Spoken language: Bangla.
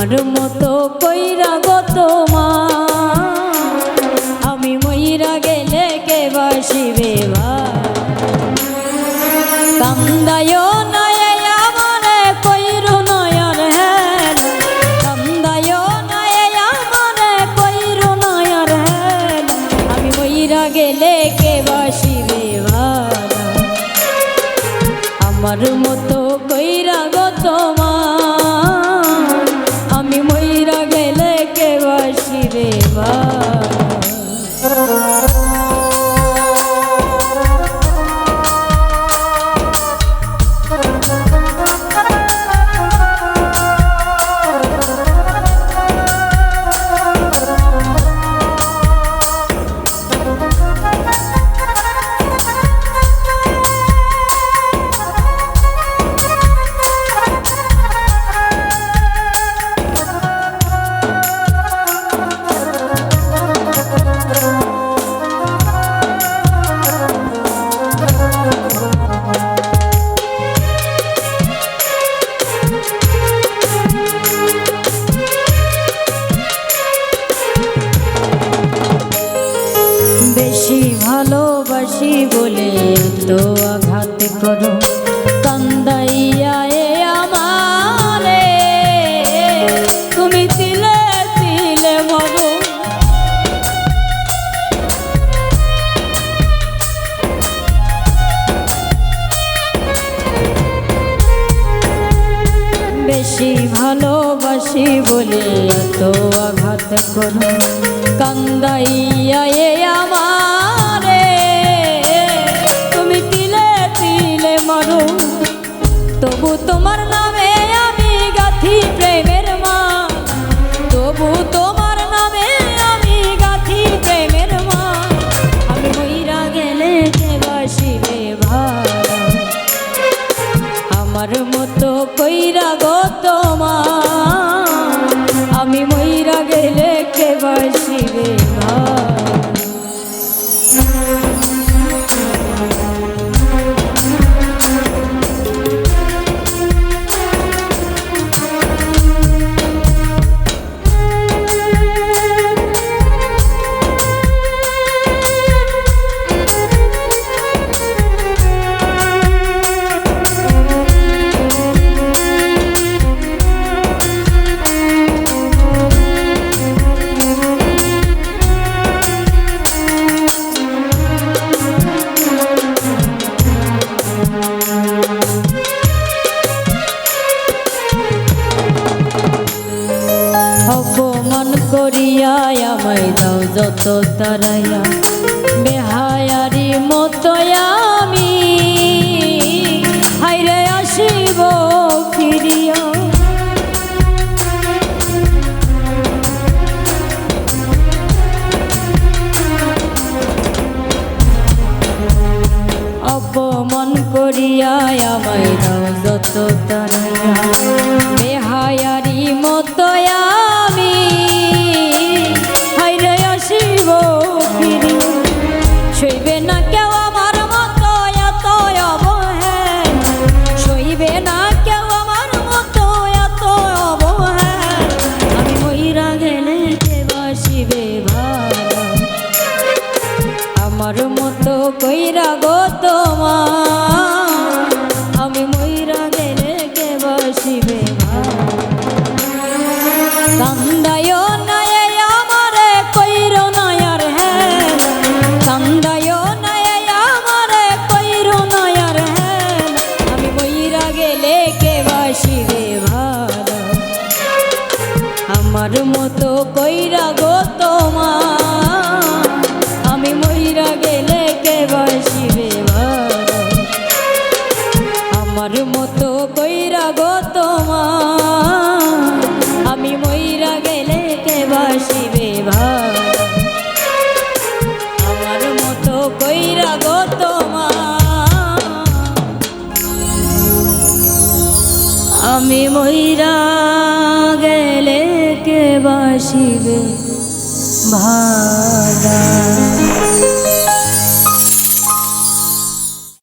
আমার মতো কইরা গো তোমার আমি মইরা গেলে কে বাসিবে কান্দায়ও না আমারে কইরো নয়ার হেল কান্দায়ও না আমারে কইরো নয়ার হেল আমি মইরা গেলে কে বাসিবে আমার মতো কইরা গো তোমার আমি মইরা গেলে কে বাসিবে বেশি ভালোবাসি বলে তো আঘাত করো কান্দাইয়া আমারে তুমি তিলে তিলে মরো বেশি ভালোবাসি বলে তো আঘাত করো কান্দাইয়া আমারে তুমি তিলে তিলে মরো তবু তোমার নামে আমি গাথি প্রেমের মা তবু তোমার নামে আমি গাথি প্রেমের মা আমি মইরা গেলে কে বাসিবে আমার মতো কইরা গো তোমার আমি মইরা গেলে কে বাসিবে অপমান করিয়া আমায় দাও যত তারাইয়া বেহায়ারি মতো আমি হাইরে আসিব ফিরিয়া অপমান করিয়া আমায় দাও যত তারাইয়া বেহায়ারি মতো আমি হাইরে আসিব ফিরি সইবে না কেউ আমার মতো এত অবহেল সইবে না কেউ আমার মতো এত অবহেল আমি মইরা গেলে কে বাসিবে আমার মতো কইরা গো তোমার আমি মইরা গেলে কে বাসিবে কান্দায়ও না আমারে কইরো নয়ার হেল কান্দায়ও না আমারে কইরো নয়ার হেল আমি মইরা গেলে কে বাসিবে আমার মতো কইরা গো তোমার আমি মইরা গেলে কে বাসিবে আমার মতো কইরা গো তোমার আমি মইরা গেলে কে বাসিবে আমার মতো কইরা গো তোমার আমি মইরা গেলে কে বাসিবে ভালা।